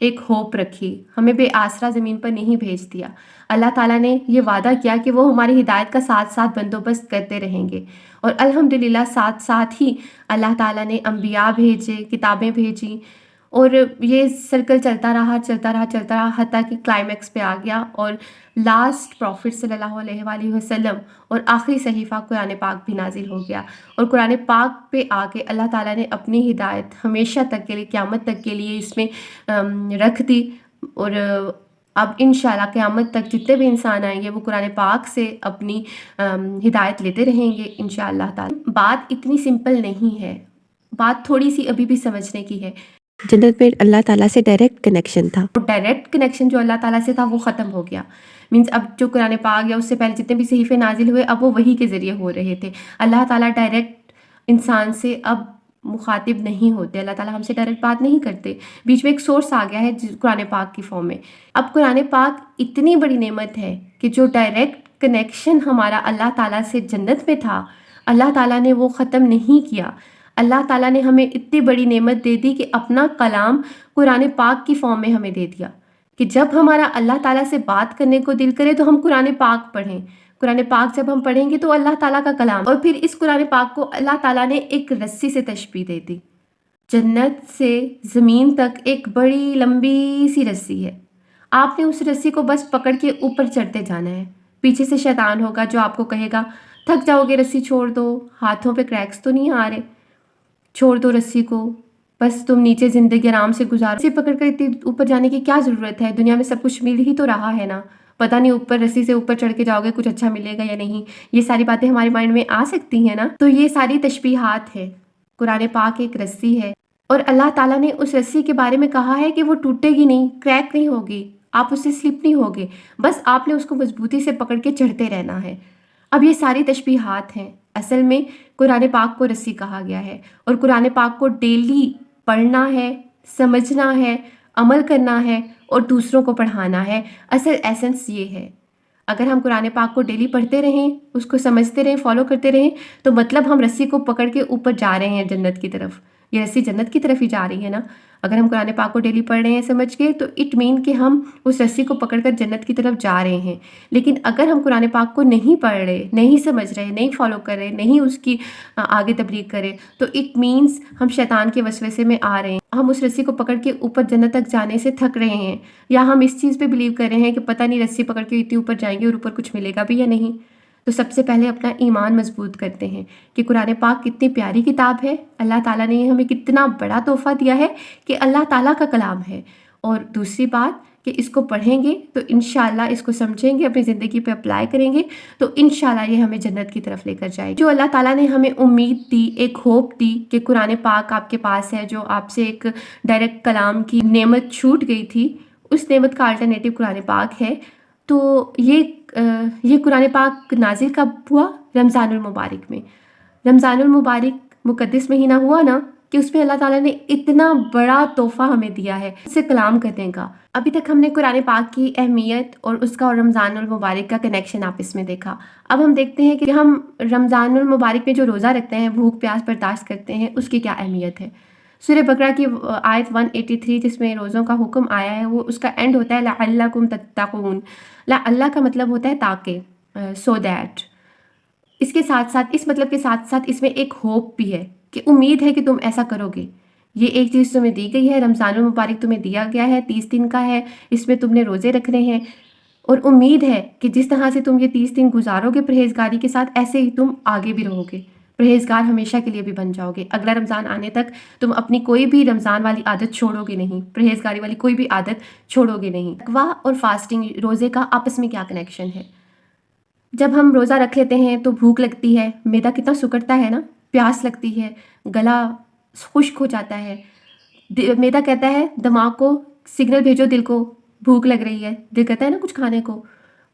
ایک ہوپ رکھی، ہمیں بے آسرا زمین پر نہیں بھیج دیا۔ اللہ تعالیٰ نے یہ وعدہ کیا کہ وہ ہماری ہدایت کا ساتھ ساتھ بندوبست کرتے رہیں گے، اور الحمدللہ ساتھ ساتھ ہی اللہ تعالیٰ نے انبیاء بھیجے، کتابیں بھیجیں، اور یہ سرکل چلتا رہا چلتا رہا چلتا رہا، حتیٰ کہ کلائمیکس پہ آ گیا، اور لاسٹ پروفٹ صلی اللہ علیہ وآلہ وسلم اور آخری صحیفہ قرآن پاک بھی نازل ہو گیا، اور قرآن پاک پہ آ کے اللہ تعالیٰ نے اپنی ہدایت ہمیشہ تک کے لیے، قیامت تک کے لیے اس میں رکھ دی، اور اب انشاءاللہ قیامت تک جتنے بھی انسان آئیں گے وہ قرآن پاک سے اپنی ہدایت لیتے رہیں گے انشاءاللہ تعالیٰ۔ بات اتنی سمپل نہیں ہے، بات تھوڑی سی ابھی بھی سمجھنے کی ہے۔ جنت میں اللہ تعالیٰ سے ڈائریکٹ کنیکشن تھا، ڈائریکٹ کنیکشن جو اللہ تعالیٰ سے تھا وہ ختم ہو گیا، مینس اب جو قرآن پاک یا اس سے پہلے جتنے بھی صحیفے نازل ہوئے اب وہ وحی کے ذریعے ہو رہے تھے۔ اللہ تعالیٰ ڈائریکٹ انسان سے اب مخاطب نہیں ہوتے، اللہ تعالیٰ ہم سے ڈائریکٹ بات نہیں کرتے، بیچ میں ایک سورس آ گیا ہے قرآن پاک کی فارم میں۔ اب قرآن پاک اتنی بڑی نعمت ہے کہ جو ڈائریکٹ کنیکشن ہمارا اللہ تعالیٰ سے جنت میں تھا، اللہ تعالیٰ نے وہ ختم نہیں کیا۔ اللہ تعالیٰ نے ہمیں اتنی بڑی نعمت دے دی کہ اپنا کلام قرآن پاک کی فارم میں ہمیں دے دیا، کہ جب ہمارا اللہ تعالیٰ سے بات کرنے کو دل کرے تو ہم قرآن پاک پڑھیں، قرآن پاک جب ہم پڑھیں گے تو اللہ تعالیٰ کا کلام، اور پھر اس قرآن پاک کو اللہ تعالیٰ نے ایک رسی سے تشبیہ دے دی۔ جنت سے زمین تک ایک بڑی لمبی سی رسی ہے، آپ نے اس رسی کو بس پکڑ کے اوپر چڑھتے جانا ہے۔ پیچھے سے شیطان ہوگا جو آپ کو کہے گا تھک جاؤ گے، رسی چھوڑ دو، ہاتھوں پہ کریکس تو نہیں آ رہے، چھوڑ دو رسی کو، بس تم نیچے زندگی آرام سے گزارو، رسی پکڑ کر اتنی اوپر جانے کی کیا ضرورت ہے، دنیا میں سب کچھ مل ہی تو رہا ہے نا، پتہ نہیں اوپر رسی سے اوپر چڑھ کے جاؤ گے کچھ اچھا ملے گا یا نہیں، یہ ساری باتیں ہمارے مائنڈ میں آ سکتی ہیں نا۔ تو یہ ساری تشبیہات ہے، قرآن پاک ایک رسی ہے، اور اللہ تعالیٰ نے اس رسی کے بارے میں کہا ہے کہ وہ ٹوٹے گی نہیں، کریک نہیں ہوگی، آپ اس سے سلپ نہیں ہوگے، بس آپ نے اس کو مضبوطی سے پکڑ کے چڑھتے رہنا ہے۔ اب یہ ساری تشبیہات ہیں، اصل میں قرآن پاک کو رسی کہا گیا ہے، اور قرآن پاک کو ڈیلی پڑھنا ہے، سمجھنا ہے، عمل کرنا ہے، اور دوسروں کو پڑھانا ہے۔ اصل ایسنس یہ ہے، اگر ہم قرآن پاک کو ڈیلی پڑھتے رہیں، اس کو سمجھتے رہیں، فالو کرتے رہیں، تو مطلب ہم رسی کو پکڑ کے اوپر جا رہے ہیں جنت کی طرف، یہ رسی جنت کی طرف ہی جا رہی ہے نا۔ اگر ہم قرآن پاک کو ڈیلی پڑھ رہے ہیں سمجھ کے، تو اٹ مین کہ ہم اس رسی کو پکڑ کر جنت کی طرف جا رہے ہیں۔ لیکن اگر ہم قرآن پاک کو نہیں پڑھ رہے، نہیں سمجھ رہے، نہیں فالو کر رہے، نہیں اس کی آگے تبلیغ کرے، تو اٹ مینس ہم شیطان کے وسوسے میں آ رہے ہیں، ہم اس رسی کو پکڑ کے اوپر جنت تک جانے سے تھک رہے ہیں، یا ہم اس چیز پہ بلیو کر رہے ہیں کہ پتہ نہیں رسی پکڑ کے اتنی اوپر جائیں گے اور اوپر کچھ ملے گا بھی یا نہیں۔ تو سب سے پہلے اپنا ایمان مضبوط کرتے ہیں کہ قرآن پاک کتنی پیاری کتاب ہے، اللہ تعالیٰ نے ہمیں کتنا بڑا تحفہ دیا ہے کہ اللہ تعالیٰ کا کلام ہے، اور دوسری بات کہ اس کو پڑھیں گے تو انشاءاللہ اس کو سمجھیں گے، اپنی زندگی پہ اپلائی کریں گے تو انشاءاللہ یہ ہمیں جنت کی طرف لے کر جائے گی۔ جو اللہ تعالیٰ نے ہمیں امید دی، ایک ہوپ دی کہ قرآن پاک آپ کے پاس ہے، جو آپ سے ایک ڈائریکٹ کلام کی نعمت چھوٹ گئی تھی، اس نعمت کا الٹرنیٹو قرآن پاک ہے۔ تو یہ قرآن پاک نازل کب ہوا؟ رمضان المبارک میں۔ رمضان المبارک مقدس مہینہ ہوا نا، کہ اس میں اللہ تعالیٰ نے اتنا بڑا تحفہ ہمیں دیا ہے اس سے کلام کرنے کا۔ ابھی تک ہم نے قرآن پاک کی اہمیت اور اس کا اور رمضان المبارک کا کنیکشن آپس میں دیکھا۔ اب ہم دیکھتے ہیں کہ ہم رمضان المبارک میں جو روزہ رکھتے ہیں، بھوک پیاس برداشت کرتے ہیں، اس کی کیا اہمیت ہے۔ سورہ بقرہ کی آیت 183 جس میں روزوں کا حکم آیا ہے، وہ اس کا اینڈ ہوتا ہے لعلکم تتقون۔ اللہ کا مطلب ہوتا ہے تاکہ، سو دیٹ۔ اس کے ساتھ ساتھ، اس مطلب کے ساتھ ساتھ اس میں ایک ہوپ بھی ہے کہ امید ہے کہ تم ایسا کرو گے۔ یہ ایک چیز تمہیں دی گئی ہے، رمضان المبارک تمہیں دیا گیا ہے، 30 دن کا ہے، اس میں تم نے روزے رکھنے ہیں، اور امید ہے کہ جس طرح سے تم یہ 30 دن گزارو گے پرہیزگاری کے ساتھ، ایسے ہی تم آگے بھی رہو گے، پرہیزگار ہمیشہ کے لیے بھی بن جاؤ گے۔ اگلا رمضان آنے تک تم اپنی کوئی بھی رمضان والی عادت چھوڑو گے نہیں، پرہیزگاری والی کوئی بھی عادت چھوڑو گے نہیں۔ تقویٰ اور فاسٹنگ، روزے کا آپس میں کیا کنیکشن ہے؟ جب ہم روزہ رکھ لیتے ہیں تو بھوک لگتی ہے، معدہ کتنا سکڑتا ہے نا، پیاس لگتی ہے، گلا خشک ہو جاتا ہے، معدہ کہتا ہے دماغ کو سگنل بھیجو دل کو، بھوک لگ رہی ہے، دل کہتا ہے نا کچھ کھانے کو،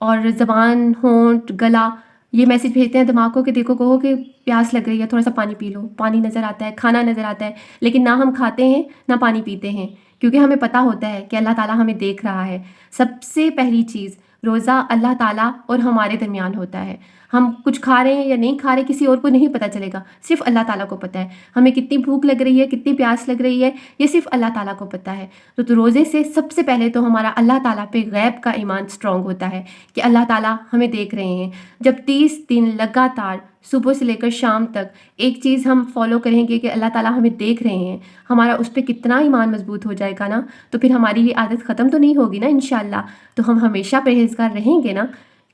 اور زبان، ہونٹ، گلا یہ میسج بھیجتے ہیں دماغ کو کہ دیکھو کہو کہ پیاس لگ رہی ہے، تھوڑا سا پانی پی لو۔ پانی نظر آتا ہے، کھانا نظر آتا ہے، لیکن نہ ہم کھاتے ہیں نہ پانی پیتے ہیں، کیونکہ ہمیں پتہ ہوتا ہے کہ اللہ تعالیٰ ہمیں دیکھ رہا ہے۔ سب سے پہلی چیز روزہ اللہ تعالیٰ اور ہمارے درمیان ہوتا ہے. ہم کچھ کھا رہے ہیں یا نہیں کھا رہے کسی اور کو نہیں پتہ چلے گا, صرف اللہ تعالیٰ کو پتہ ہے. ہمیں کتنی بھوک لگ رہی ہے, کتنی پیاس لگ رہی ہے, یہ صرف اللہ تعالیٰ کو پتہ ہے. تو روزے سے سب سے پہلے تو ہمارا اللہ تعالیٰ پہ غیب کا ایمان اسٹرانگ ہوتا ہے کہ اللہ تعالیٰ ہمیں دیکھ رہے ہیں. جب 30 دن لگاتار صبح سے لے کر شام تک ایک چیز ہم فالو کریں گے کہ اللہ تعالیٰ ہمیں دیکھ رہے ہیں, ہمارا اس پہ کتنا ایمان مضبوط ہو جائے گا نا. تو پھر ہماری یہ عادت ختم تو نہیں ہوگی نا انشاءاللہ. تو ہم ہمیشہ پرہیزگار رہیں گے نا,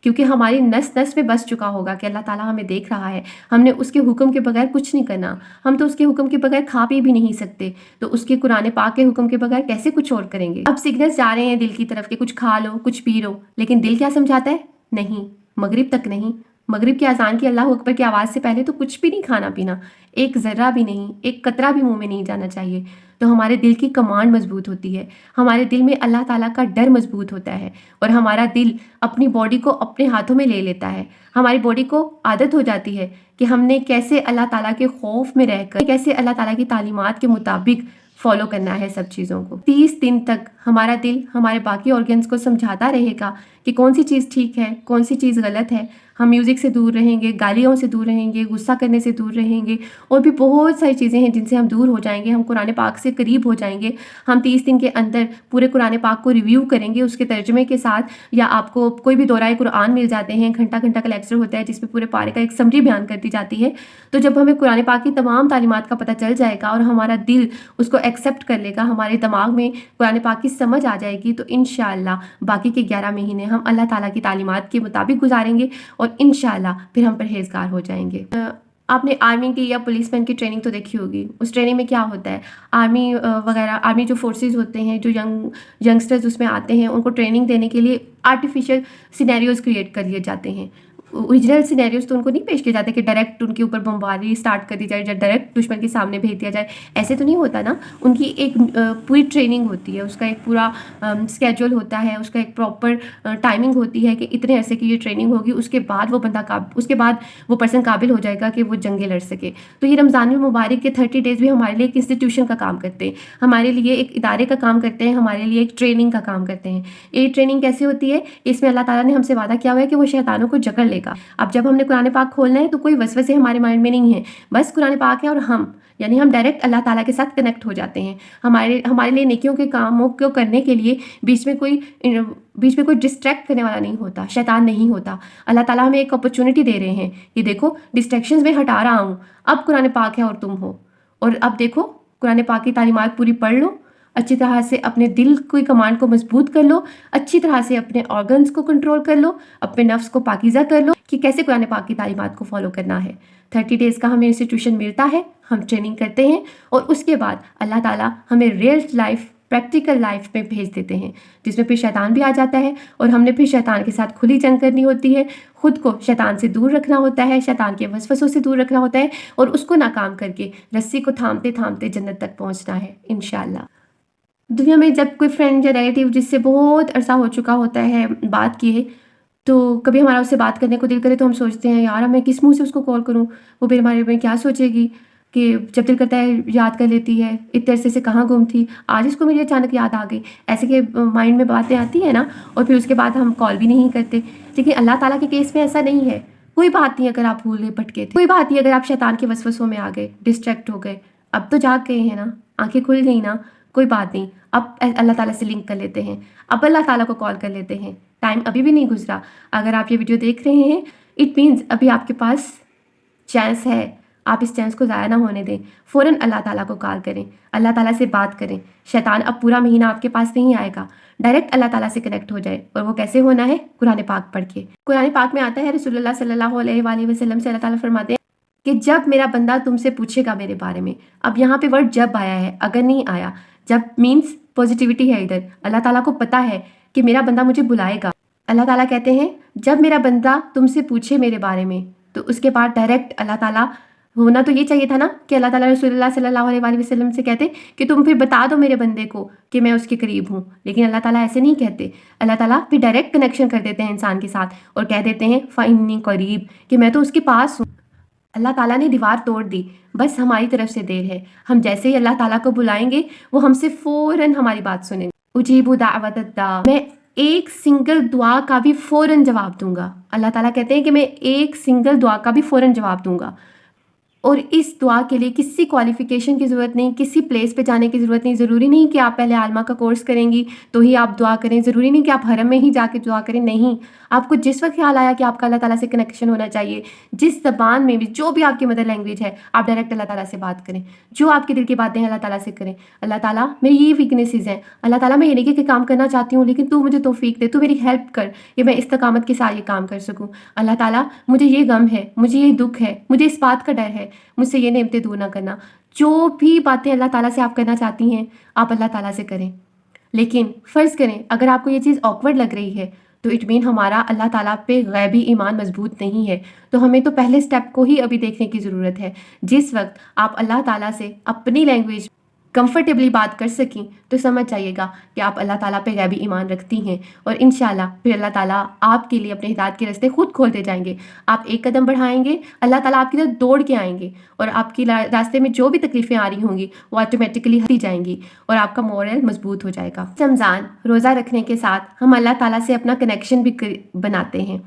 کیونکہ ہماری نس نس میں بس چکا ہوگا کہ اللہ تعالیٰ ہمیں دیکھ رہا ہے. ہم نے اس کے حکم کے بغیر کچھ نہیں کرنا. ہم تو اس کے حکم کے بغیر کھا پی بھی نہیں سکتے, تو اس کے قرآن پاک کے حکم کے بغیر کیسے کچھ اور کریں گے. اب سگنلز جا رہے ہیں دل کی طرف کہ کچھ کھا لو, کچھ پی لو, لیکن دل کیا سمجھاتا ہے؟ نہیں, مغرب تک نہیں. مغرب کی اذان کی اللہ اکبر کی آواز سے پہلے تو کچھ بھی نہیں کھانا پینا, ایک ذرہ بھی نہیں, ایک قطرہ بھی منہ میں نہیں جانا چاہیے. تو ہمارے دل کی کمانڈ مضبوط ہوتی ہے, ہمارے دل میں اللہ تعالیٰ کا ڈر مضبوط ہوتا ہے, اور ہمارا دل اپنی باڈی کو اپنے ہاتھوں میں لے لیتا ہے. ہماری باڈی کو عادت ہو جاتی ہے کہ ہم نے کیسے اللہ تعالیٰ کے خوف میں رہ کر, کیسے اللہ تعالیٰ کی تعلیمات کے مطابق فالو کرنا ہے سب چیزوں کو. 30 دن تک ہمارا دل ہمارے باقی آرگنس کو سمجھاتا رہے گا کہ کون سی چیز ٹھیک ہے, کون سی چیز غلط ہے. ہم میوزک سے دور رہیں گے, گالیوں سے دور رہیں گے, غصہ کرنے سے دور رہیں گے, اور بھی بہت ساری چیزیں ہیں جن سے ہم دور ہو جائیں گے. ہم قرآن پاک سے قریب ہو جائیں گے. ہم 30 دن کے اندر پورے قرآن پاک کو ریویو کریں گے اس کے ترجمے کے ساتھ, یا آپ کو کوئی بھی دورہ قرآن مل جاتے ہیں, گھنٹہ گھنٹہ کا لیکچر ہوتا ہے جس میں پورے پارے کا ایک سمری بیان کر دی جاتی ہے. تو جب ہمیں قرآن پاک کی تمام تعلیمات کا پتہ چل جائے گا اور ہمارا دل اس کو ایکسیپٹ کر لے گا, ہمارے دماغ میں قرآن پاک کی سمجھ آ جائے گی, تو انشاءاللہ باقی کے 11 مہینے ہم اللہ تعالیٰ کی تعلیمات کے مطابق گزاریں گے, اور انشاءاللہ پھر ہم پرہیزگار ہو جائیں گے. آپ نے آرمی کی یا پولیس مین کی ٹریننگ تو دیکھی ہوگی. اس ٹریننگ میں کیا ہوتا ہے, آرمی وغیرہ, آرمی جو فورسز ہوتے ہیں, جو ینگسٹرز اس میں آتے ہیں, ان کو ٹریننگ دینے کے لیے آرٹیفیشیل سینیریوز کریٹ کر لیے جاتے ہیں. اوریجنل سینیریوز تو ان کو نہیں پیش کیے جاتے کہ ڈائریکٹ ان کے اوپر بمباری اسٹارٹ کر دی جائے, یا ڈائریکٹ دشمن کے سامنے بھیج دیا جائے, ایسے تو نہیں ہوتا نا. ان کی ایک پوری ٹریننگ ہوتی ہے, اس کا ایک پورا اسکیجول ہوتا ہے, اس کا ایک پراپر ٹائمنگ ہوتی ہے کہ اتنے عرصے کی یہ ٹریننگ ہوگی, اس کے بعد وہ پرسن قابل ہو جائے گا کہ وہ جنگیں لڑ سکے. تو یہ رمضان المبارک کے 30 ڈیز بھی ہمارے لیے ایک انسٹیٹیوشن کا کام کرتے ہیں, ہمارے لیے ایک ادارے کا کام کرتے ہیں, ہمارے لیے ایک ٹریننگ کا کام کرتے ہیں. یہ ٹریننگ کیسے ہوتی ہے؟ اس میں اللہ تعالیٰ نے ہم سے وعدہ کیا ہوا ہے کہ وہ شیطانوں کو جکڑ لے گا. اب جب ہم نے قرآن پاک کھولنا ہے تو کوئی وسوسے ہمارے مائنڈ میں نہیں ہے, بس قرآن پاک ہے اور ہم ڈائریکٹ اللہ تعالیٰ کے ساتھ کنیکٹ ہو جاتے ہیں. ہمارے لیے نیکیوں کے کاموں کو کرنے کے لیے بیچ میں کوئی ڈسٹریکٹ کرنے والا نہیں ہوتا, شیطان نہیں ہوتا. اللہ تعالیٰ ہمیں ایک اپرچونٹی دے رہے ہیں کہ دیکھو ڈسٹریکشنز میں ہٹا رہا ہوں, اب قرآن پاک ہے اور تم ہو, اور اب دیکھو قرآن پاک کی تعلیمات پوری پڑھ لو, اچھی طرح سے اپنے دل کی کمانڈ کو مضبوط کر لو, اچھی طرح سے اپنے آرگنز کو کنٹرول کر لو, اپنے نفس کو پاکیزہ کر لو کہ کیسے قرآن پاک کی تعلیمات کو فالو کرنا ہے. 30 ڈیز کا ہمیں انسٹیٹیوشن ملتا ہے, ہم ٹریننگ کرتے ہیں, اور اس کے بعد اللہ تعالیٰ ہمیں ریئل لائف, پریکٹیکل لائف میں بھیج دیتے ہیں, جس میں پھر شیطان بھی آ جاتا ہے, اور ہم نے پھر شیطان کے ساتھ کھلی جنگ کرنی ہوتی ہے. خود کو شیطان سے دور رکھنا ہوتا ہے, شیطان کے وسوسوں سے دور رکھنا ہوتا ہے, اور اس کو ناکام کر کے رسی کو تھامتے تھامتے جنت تک پہنچنا ہے انشاءاللہ. دنیا میں جب کوئی فرینڈ یا ریلیٹیو جس سے بہت عرصہ ہو چکا ہوتا ہے بات کیے, تو کبھی ہمارا اس سے بات کرنے کو دل کرے تو ہم سوچتے ہیں یار میں کس منہ سے اس کو کال کروں, وہ پھر ہمارے میں کیا سوچے گی, کہ جب دل کرتا ہے یاد کر لیتی ہے اتنے عرصے سے کہاں گم تھی, آج اس کو میری اچانک یاد آ گئی, ایسے کہ مائنڈ میں باتیں آتی ہیں نا, اور پھر اس کے بعد ہم کال بھی نہیں کرتے. لیکن اللہ تعالیٰ کے کیس میں ایسا نہیں ہے. کوئی بات نہیں اگر آپ بھولے بھٹکے تھے, کوئی بات نہیں اگر آپ شیطان کے وسوسوں میں آ گئے, ڈسٹریکٹ ہو گئے, اب تو جاگ گئے ہیں نا, آنکھیں کھل گئی نا, کوئی بات نہیں, اب اللہ تعالیٰ سے لنک کر لیتے ہیں, اب اللہ تعالیٰ کو کال کر لیتے ہیں. ٹائم ابھی بھی نہیں گزرا. اگر آپ یہ ویڈیو دیکھ رہے ہیں اٹ مینز ابھی آپ کے پاس چانس ہے, آپ اس چانس کو ضائع نہ ہونے دیں. فوراً اللہ تعالیٰ کو کال کریں, اللہ تعالیٰ سے بات کریں. شیطان اب پورا مہینہ آپ کے پاس نہیں آئے گا, ڈائریکٹ اللہ تعالیٰ سے کنیکٹ ہو جائے. اور وہ کیسے ہونا ہے؟ قرآن پاک پڑھ کے. قرآن پاک میں آتا ہے رسول اللہ صلی اللہ علیہ وآلہ وسلم سے اللہ تعالیٰ فرماتے ہیں کہ جب میرا بندہ تم سے پوچھے گا میرے بارے میں. اب یہاں پہ ورڈ جب آیا ہے, اگر نہیں آیا. جب مینس پازیٹیوٹی ہے, ادھر اللہ تعالیٰ کو پتہ ہے کہ میرا بندہ مجھے بلائے گا. اللہ تعالیٰ کہتے ہیں جب میرا بندہ تم سے پوچھے میرے بارے میں, تو اس کے بعد ڈائریکٹ اللہ تعالیٰ ہونا تو یہ چاہیے تھا نا کہ اللہ تعالیٰ رسول اللہ صلی اللہ علیہ وآلہ وسلم سے کہتے کہ تم پھر بتا دو میرے بندے کو کہ میں اس کے قریب ہوں. لیکن اللہ تعالیٰ ایسے نہیں کہتے. اللہ تعالیٰ پھر ڈائریکٹ کنیکشن کر دیتے ہیں انسان کے ساتھ, اور کہہ دیتے ہیں فَإِنِّي قریب, کہ میں تو اس کے پاس ہوں. اللہ تعالیٰ نے دیوار توڑ دی, بس ہماری طرف سے دیر ہے. ہم جیسے ہی اللہ تعالیٰ کو بلائیں گے وہ ہم سے فوراً ہماری بات سنیں گے. اجیب دعوت الداع, میں ایک سنگل دعا کا بھی فوراً جواب دوں گا. اللہ تعالیٰ کہتے ہیں کہ میں ایک سنگل دعا کا بھی فوراً جواب دوں گا. اور اس دعا کے لیے کسی کوالیفیکیشن کی ضرورت نہیں، کسی پلیس پہ جانے کی ضرورت نہیں. ضروری نہیں کہ آپ پہلے عالمہ کا کورس کریں گی تو ہی آپ دعا کریں. ضروری نہیں کہ آپ حرم میں ہی جا کے دعا کریں. نہیں، آپ کو جس وقت خیال آیا کہ آپ کا اللہ تعالیٰ سے کنیکشن ہونا چاہیے، جس زبان میں بھی، جو بھی آپ کی مدر لینگویج ہے، آپ ڈائریکٹ اللہ تعالیٰ سے بات کریں. جو آپ کے دل کی باتیں ہیں اللہ تعالیٰ سے کریں. اللہ تعالیٰ میری یہ ویکنیسز ہیں، اللہ تعالیٰ میں یہ نہیں کہ کام کرنا چاہتی ہوں لیکن تو مجھے توفیق دے، تو میری ہیلپ کر کہ میں استقامت کے ساتھ یہ کام کر سکوں. اللہ تعالیٰ مجھے یہ غم ہے، مجھے یہ دکھ ہے، مجھے اس بات کا ڈر ہے، مجھ سے یہ نعمتیں دور نہ کرنا. جو بھی باتیں اللہ تعالیٰ سے آپ کرنا چاہتی ہیں آپ اللہ تعالیٰ سے کریں. لیکن فرض کریں اگر آپ کو یہ چیز آکورڈ لگ رہی ہے تو اٹ مین ہمارا اللہ تعالیٰ پہ غیبی ایمان مضبوط نہیں ہے. تو ہمیں تو پہلے سٹیپ کو ہی ابھی دیکھنے کی ضرورت ہے. جس وقت آپ اللہ تعالیٰ سے اپنی لینگویج کمفرٹیبلی بات کر سکیں تو سمجھ جائیے گا کہ آپ اللہ تعالیٰ پہ غیبی ایمان رکھتی ہیں. اور انشاءاللہ پھر اللہ تعالیٰ آپ کے لیے اپنے ہدایت کے راستے خود کھولتے جائیں گے. آپ ایک قدم بڑھائیں گے، اللہ تعالیٰ آپ کی طرف دوڑ کے آئیں گے اور آپ کی راستے میں جو بھی تکلیفیں آ رہی ہوں گی وہ آٹومیٹکلی ہٹی جائیں گی اور آپ کا مورل مضبوط ہو جائے گا. رمضان روزہ رکھنے کے ساتھ ہم اللہ تعالیٰ سے اپنا کنیکشن بھی بناتے ہیں.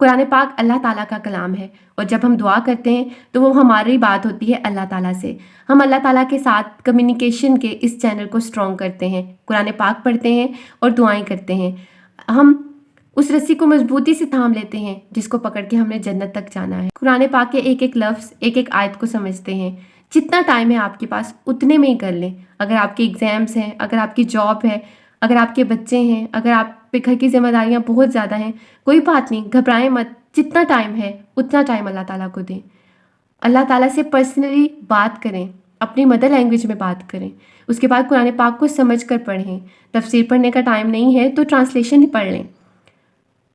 قرآن پاک اللہ تعالیٰ کا کلام ہے اور جب ہم دعا کرتے ہیں تو وہ ہماری بات ہوتی ہے اللہ تعالیٰ سے. ہم اللہ تعالیٰ کے ساتھ کمیونیکیشن کے اس چینل کو اسٹرانگ کرتے ہیں، قرآن پاک پڑھتے ہیں اور دعائیں کرتے ہیں. ہم اس رسی کو مضبوطی سے تھام لیتے ہیں جس کو پکڑ کے ہم نے جنت تک جانا ہے. قرآن پاک کے ایک ایک لفظ، ایک ایک آیت کو سمجھتے ہیں. جتنا ٹائم ہے آپ کے پاس اتنے میں ہی کر لیں. اگر آپ کے ایگزامس ہیں، اگر آپ کی جاب ہے، اگر آپ کے بچے ہیں، اگر آپ پہ گھر کی ذمہ داریاں بہت زیادہ ہیں، کوئی بات نہیں، گھبرائیں مت. جتنا ٹائم ہے اتنا ٹائم اللہ تعالیٰ کو دیں. اللہ تعالیٰ سے پرسنلی بات کریں، اپنی مدر لینگویج میں بات کریں. اس کے بعد قرآن پاک کو سمجھ کر پڑھیں. تفسیر پڑھنے کا ٹائم نہیں ہے تو ٹرانسلیشن ہی پڑھ لیں.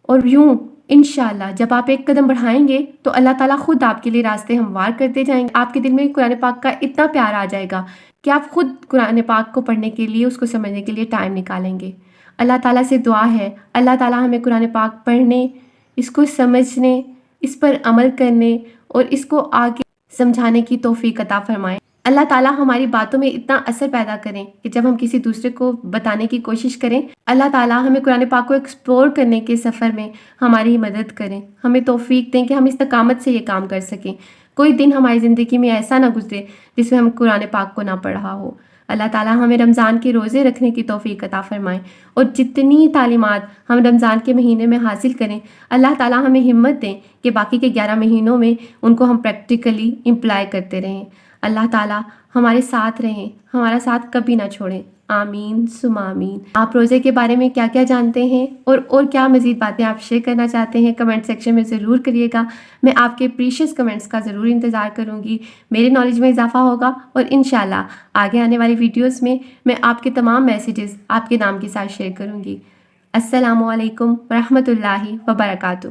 اور یوں انشاءاللہ جب آپ ایک قدم بڑھائیں گے تو اللہ تعالیٰ خود آپ کے لیے راستے ہموار کرتے جائیں گے. آپ کے دل میں قرآن پاک کا اتنا پیار آ جائے گا کہ آپ خود قرآن پاک کو پڑھنے کے لیے، اس کو سمجھنے کے لیے ٹائم نکالیں گے. اللہ تعالیٰ سے دعا ہے اللہ تعالیٰ ہمیں قرآن پاک پڑھنے، اس کو سمجھنے، اس پر عمل کرنے اور اس کو آگے سمجھانے کی توفیق عطا فرمائے. اللہ تعالیٰ ہماری باتوں میں اتنا اثر پیدا کریں کہ جب ہم کسی دوسرے کو بتانے کی کوشش کریں، اللہ تعالیٰ ہمیں قرآن پاک کو ایکسپلور کرنے کے سفر میں ہماری مدد کریں. ہمیں توفیق دیں کہ ہم استقامت سے یہ کام کر سکیں. کوئی دن ہماری زندگی میں ایسا نہ گزرے جس میں ہم قرآن پاک کو نہ پڑھا ہو. اللہ تعالیٰ ہمیں رمضان کے روزے رکھنے کی توفیق عطا فرمائیں اور جتنی تعلیمات ہم رمضان کے مہینے میں حاصل کریں اللہ تعالیٰ ہمیں ہمت دیں کہ باقی کے 11 مہینوں میں ان کو ہم پریکٹیکلی امپلائی کرتے رہیں. اللہ تعالیٰ ہمارے ساتھ رہیں، ہمارا ساتھ کبھی نہ چھوڑیں. آمین ثم آمین. آپ روزے کے بارے میں کیا کیا جانتے ہیں اور کیا مزید باتیں آپ شیئر کرنا چاہتے ہیں کمنٹ سیکشن میں ضرور کریے گا. میں آپ کے پریشیس کمنٹس کا ضرور انتظار کروں گی. میرے نالج میں اضافہ ہوگا اور انشاءاللہ آگے آنے والی ویڈیوز میں آپ کے تمام میسیجز آپ کے نام کے ساتھ شیئر کروں گی. السلام علیکم ورحمۃ اللہ وبرکاتہ.